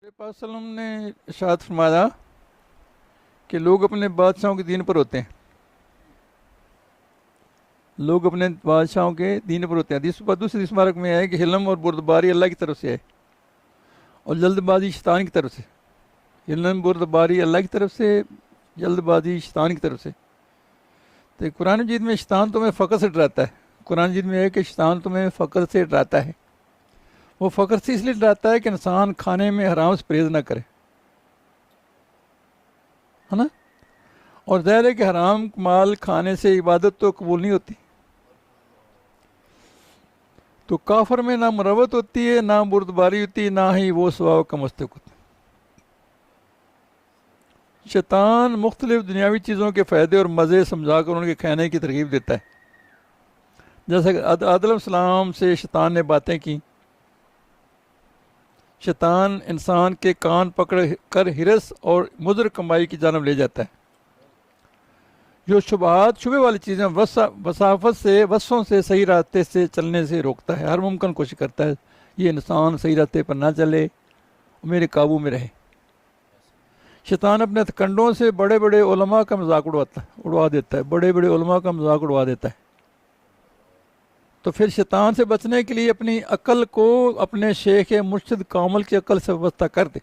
पाक सल्लम ने इरशाद फरमाया कि लोग अपने बादशाहों के दीन पर होते हैं। लोग अपने बादशाहों के दीन पर होते हैं। दूसरी स्मारक में है कि हिलम और बुर्दबारी अल्लाह की तरफ से है और जल्दबाजी शैतान की तरफ से। हिलम बुर्दबारी अल्लाह की तरफ से, जल्दबाजी शैतान की तरफ से। तो कुरान मजीद में शैतान तुम्हें फ़क्र से डराता है। कुरान मजीद में है कि शैतान तुम्हें फ़क्र से डराता है। वो फ़क्र से इसलिए डराता है कि इंसान खाने में हराम से परहेज़ ना करे, है ना। और ज़ाहिर है कि हराम माल खाने से इबादत तो कबूल नहीं होती। तो काफर में ना मुरवत होती है, ना बुर्दबारी होती है, ना ही वो सवाब का मुस्तहिक होता है। शैतान मुख्तलिफ दुनियावी चीज़ों के फ़ायदे और मज़े समझा कर उनके खाने की तरगीब देता है। जैसे आदम सलाम से शैतान ने बातें की। शैतान इंसान के कान पकड़ कर हिरस और मुज़र कमाई की जानब ले जाता है। जो शुबे वाली चीज़ें वसाफत से, वसों से, सही रास्ते से चलने से रोकता है। हर मुमकिन कोशिश करता है ये इंसान सही रास्ते पर ना चले, मेरे काबू में रहे। शैतान अपने हथकंडों से बड़े बड़े उलमा का मजाक उड़वा देता है। बड़े बड़े उलमा का मजाक उड़वा देता है। तो फिर शैतान से बचने के लिए अपनी अक्ल को अपने शेख मुर्शिद कामल की अक्ल से वाबस्ता कर दे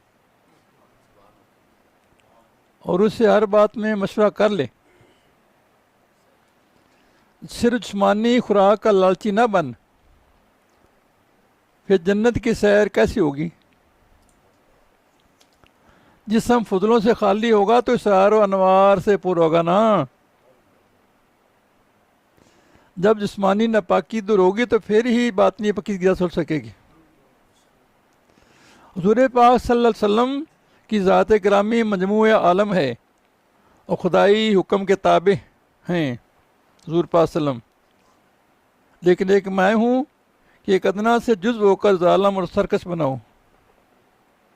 और उससे हर बात में मशवरा कर ले। सिर्फ जिस्मानी खुराक का लालची ना बन, फिर जन्नत की सैर कैसी होगी। जिस्म फजलों से खाली होगा तो इशारो अनवार से पूरा होगा ना। जब जिस्मानी नापाकी दूर होगी तो फिर ही बातनी पकीज़गी सुल सकेगी। हुज़ूर पाक सल्लल्लाहु अलैहि वसल्लम की ज़ात गिरामी मजमू आलम है और खुदाई हुक्म के ताबे हैं हुज़ूर पाक सल्लम। लेकिन एक मैं हूँ कि एक अदना से जुज़ होकर ज़ालम और सरकश बनाऊँ।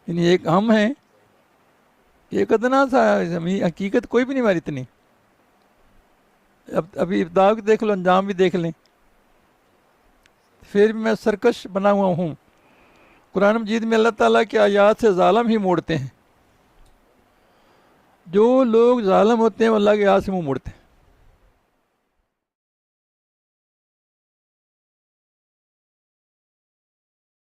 यानी एक हम हैं, एक अदना सा, हकीकत कोई भी नहीं हमारी इतनी। अब अभी इब्दा भी देख लो, अंजाम भी देख लें, फिर मैं सरकश बना हुआ हूँ। कुरान मजीद में अल्लाह ताला की आयात से ज़ालम ही मोड़ते हैं। जो लोग ज़ालम होते हैं वो अल्लाह के आयत से मुँह मोड़ते हैं।